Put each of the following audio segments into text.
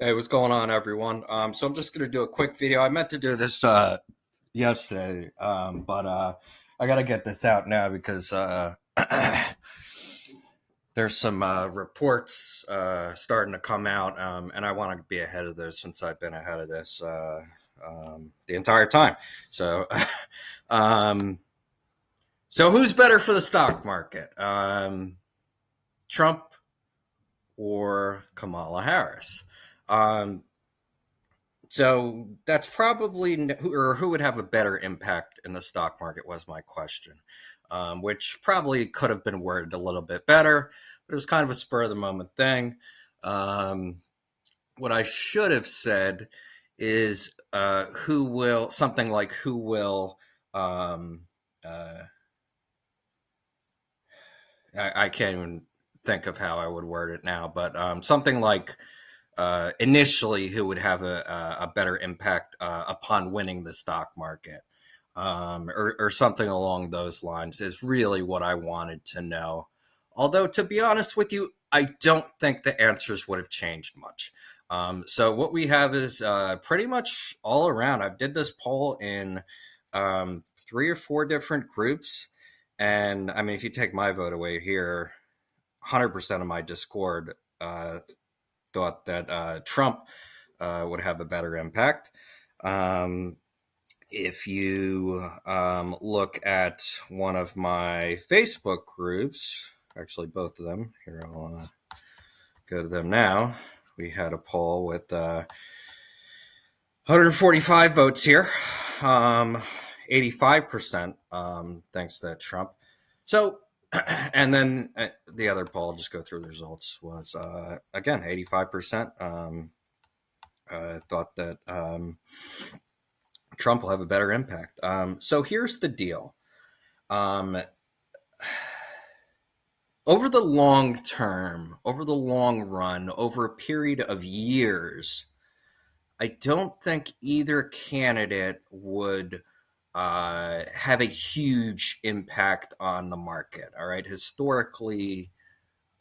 Hey, what's going on, everyone? So I'm just gonna do a quick video. I meant to do this yesterday, but I gotta get this out now because there's some reports starting to come out, and I want to be ahead of this since I've been ahead of this the entire time. So, um, so who's better for the stock market, Trump or Kamala Harris? Um, So that's probably who would have a better impact in the stock market was my question, which probably could have been worded a little bit better, but it was kind of a spur of the moment thing. Um, what I should have said is who will something like who will. Um, uh, I can't even think of how I would word it now, but something like initially who would have a better impact upon winning the stock market, or something along those lines is really what I wanted to know. Although, to be honest with you, I don't think the answers would have changed much. So what we have is pretty much all around. I did this poll in three or four different groups, and I mean, if you take my vote away here, 100% of my Discord thought that Trump would have a better impact. Um, if you look at one of my Facebook groups, actually both of them, here I'll go to them now. We had a poll with 145 votes here, 85% thanks to Trump. So, and then the other poll, I'll just go through the results, was again 85% thought that Trump will have a better impact. So here's the deal. Um, over the long term, over the long run, over a period of years, I don't think either candidate would have a huge impact on the market. All right. Historically,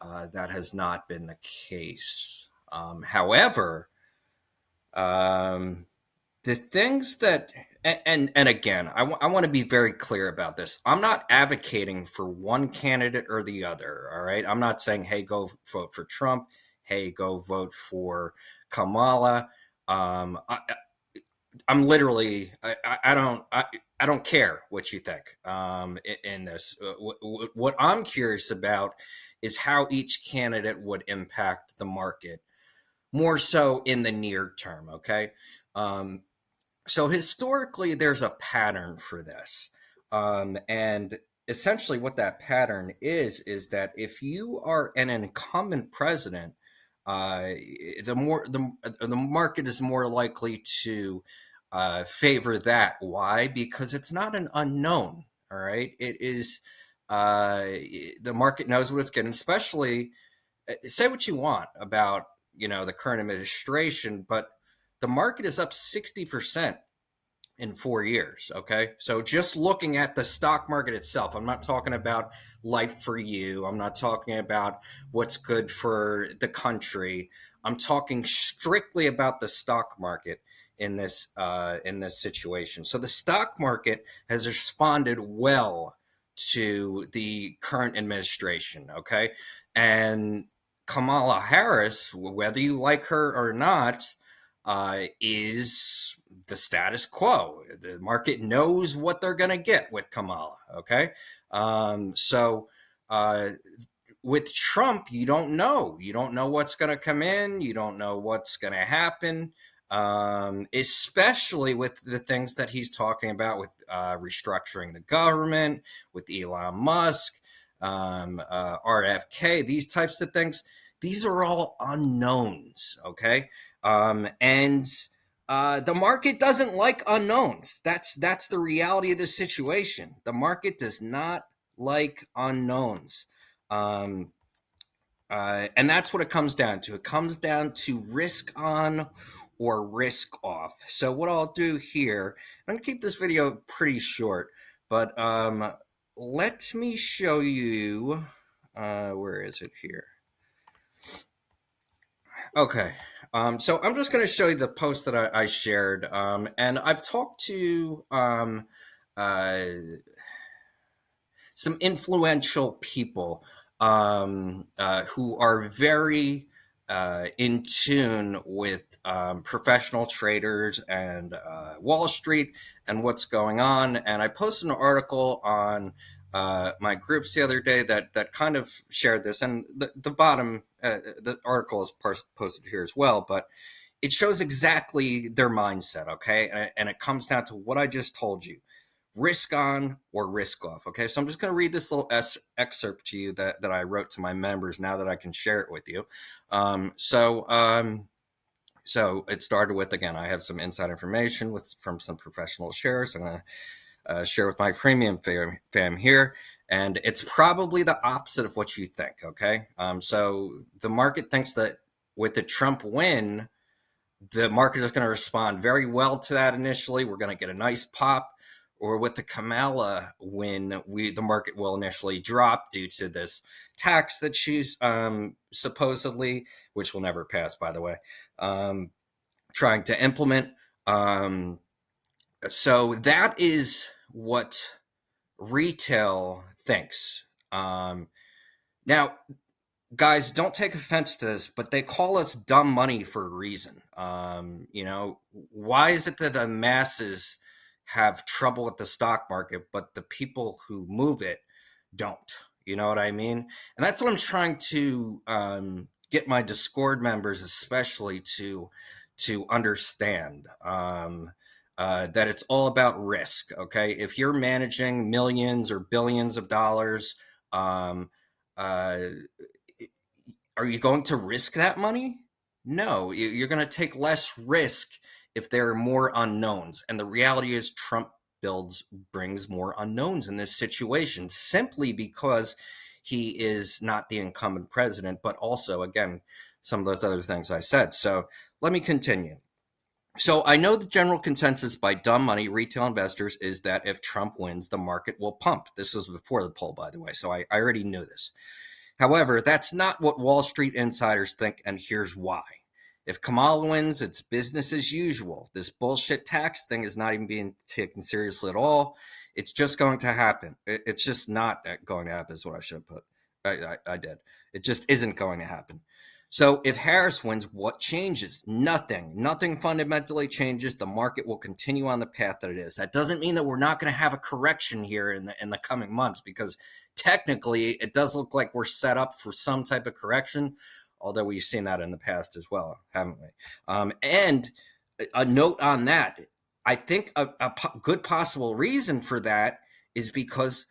that has not been the case. However, um, the things that and again I want to be very clear about this. I'm not advocating for one candidate or the other. All right, I'm not saying hey, go vote for Trump, hey, go vote for Kamala. I'm literally I don't care what you think in this. What I'm curious about is how each candidate would impact the market more so in the near term. Okay. um, so historically, there's a pattern for this, and essentially, what that pattern is that if you are an incumbent president, uh, the market is more likely to favor that. Why? Because it's not an unknown. All right, it is. Uh, the market knows what it's getting. Especially, say what you want about the current administration, but the market is up 60% in 4 years. Okay. So just looking at the stock market itself, I'm not talking about life for you. I'm not talking about what's good for the country. I'm talking strictly about the stock market in this situation. So the stock market has responded well to the current administration. Okay. And Kamala Harris, whether you like her or not, is the status quo. The market knows what they're going to get with Kamala. Okay. So uh, with Trump, you don't know. You don't know what's going to come in. You don't know what's going to happen, especially with the things that he's talking about with restructuring the government, with Elon Musk, RFK, these types of things. These are all unknowns. Okay. And the market doesn't like unknowns. That's the reality of the situation. The market does not like unknowns, um, and that's what it comes down to. It comes down to risk on or risk off. So what I'll do here, I'm gonna keep this video pretty short, but let me show you. Where is it here? Okay. So I'm just going to show you the post that I shared, and I've talked to uh, some influential people who are very in tune with professional traders and Wall Street and what's going on. And I posted an article on my groups the other day that kind of shared this. And the bottom, the article is posted here as well, but it shows exactly their mindset. Okay. And it comes down to what I just told you: risk on or risk off. Okay, so I'm just going to read this little excerpt to you that I wrote to my members now that I can share it with you. So it started with, again, I have some inside information from some professional shares. I'm going to share with my premium fam here, and it's probably the opposite of what you think. Okay, so the market thinks that with the Trump win, the market is going to respond very well to that initially. We're going to get a nice pop. Or with the Kamala win, the market will initially drop due to this tax that she's supposedly, which will never pass, by the way, trying to implement. So that is what retail thinks. Now, guys, don't take offense to this, but they call us dumb money for a reason. Why is it that the masses have trouble with the stock market, but the people who move it don't? You know what I mean? And that's what I'm trying to get my Discord members, especially, to understand. That it's all about risk. Okay, if you're managing millions or billions of dollars, uh, are you going to risk that money? No, you're going to take less risk if there are more unknowns. And the reality is, Trump brings more unknowns in this situation simply because he is not the incumbent president, but also, again, some of those other things I said. So let me continue. So I know the general consensus by dumb money retail investors is that if Trump wins, the market will pump. This was before the poll, by the way, so I already knew this. However, that's not what Wall Street insiders think, and here's why. If Kamala wins, it's business as usual. This bullshit tax thing is not even being taken seriously at all. It's just going to happen. It's just not going to happen, is what I should have put. I did. It just isn't going to happen. So if Harris wins, what changes? Nothing. Nothing fundamentally changes. The market will continue on the path that it is. That doesn't mean that we're not going to have a correction here in the coming months, because technically it does look like we're set up for some type of correction, although we've seen that in the past as well, haven't we? And a note on that, I think a good possible reason for that is because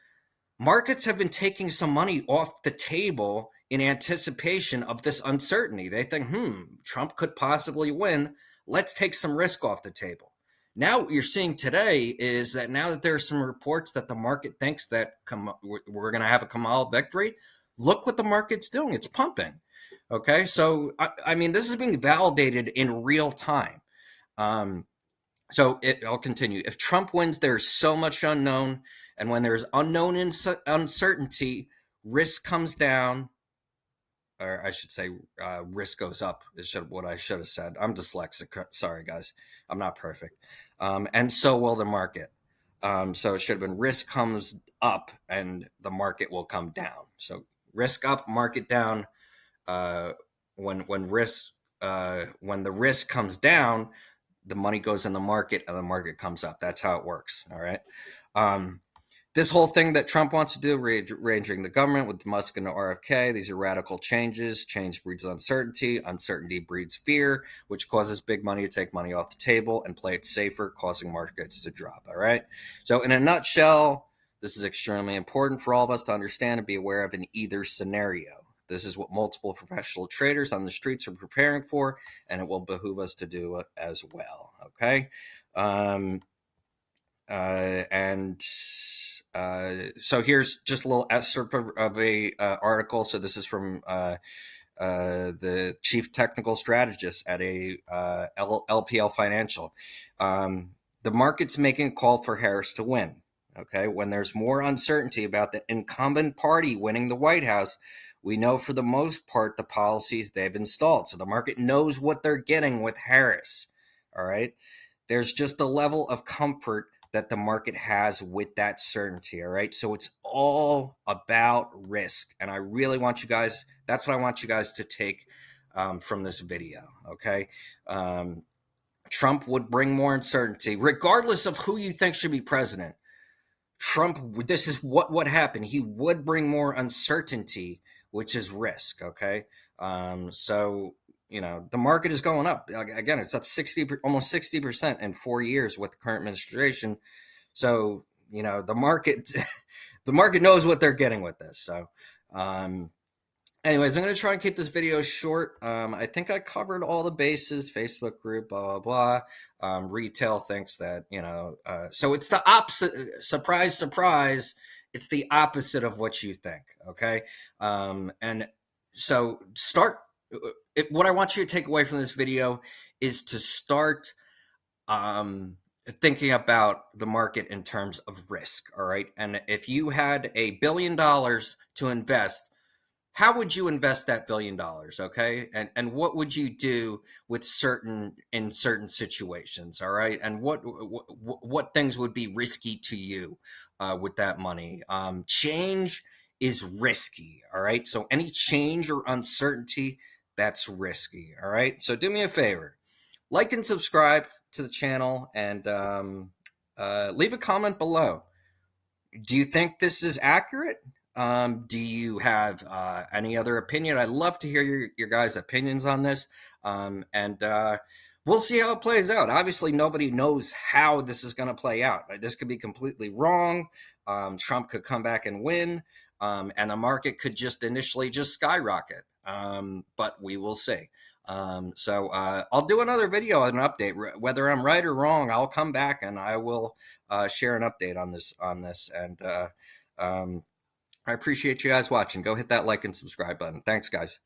markets have been taking some money off the table in anticipation of this uncertainty. They think, Trump could possibly win. Let's take some risk off the table. Now what you're seeing today is that now that there's some reports that the market thinks that we're going to have a Kamala victory, look what the market's doing. It's pumping. Okay, so I mean, this is being validated in real time. I'll continue. If Trump wins, there's so much unknown, and when there's unknown uncertainty, risk comes down, or I should say, risk goes up. Is what I should have said. I'm dyslexic. Sorry, guys. I'm not perfect. And so will the market. So it should have been risk comes up, and the market will come down. So risk up, market down. When the risk comes down, the money goes in the market and the market comes up. That's how it works. All right. This whole thing that Trump wants to do, rearranging the government with Musk and the RFK, these are radical changes. Change breeds uncertainty. Uncertainty breeds fear, which causes big money to take money off the table and play it safer, causing markets to drop. All right. So in a nutshell, this is extremely important for all of us to understand and be aware of in either scenario. This is what multiple professional traders on the streets are preparing for, and it will behoove us to do it as well. Okay. So here's just a little excerpt of a article. So this is from the chief technical strategist at a LPL Financial. The market's making a call for Harris to win. Okay, when there's more uncertainty about the incumbent party winning the White House, We know for the most part the policies they've installed. So the market knows what they're getting with Harris. All right. There's just a level of comfort that the market has with that certainty. All right. So it's all about risk. And I really want you guys, that's what I want you guys to take from this video. Okay. Trump would bring more uncertainty, regardless of who you think should be president. Trump, this is what would happen. He would bring more uncertainty, which is risk. Okay. So, the market is going up. Again, it's up almost 60% in 4 years with the current administration. So, the market, the market knows what they're getting with this. So, anyways, I'm going to try and keep this video short. I think I covered all the bases. Facebook group, blah, blah, blah. Retail thinks that, so it's the opposite. Surprise, surprise. It's the opposite of what you think. Okay. And so what I want you to take away from this video is to start thinking about the market in terms of risk. All right. And if you had $1 billion to invest, how would you invest that $1 billion? Okay. And what would you do with certain situations? All right. And what things would be risky to you with that money? Change is risky. All right. So any change or uncertainty, that's risky. All right. So do me a favor, like and subscribe to the channel, and leave a comment below. Do you think this is accurate? Do you have any other opinion? I'd love to hear your guys' opinions on this. And we'll see how it plays out. Obviously, nobody knows how this is going to play out. Right? This could be completely wrong. Trump could come back and win, and the market could just initially just skyrocket. But we will see. So I'll do another video, an update. Whether I'm right or wrong, I'll come back and I will share an update on this. And I appreciate you guys watching. Go hit that like and subscribe button. Thanks, guys.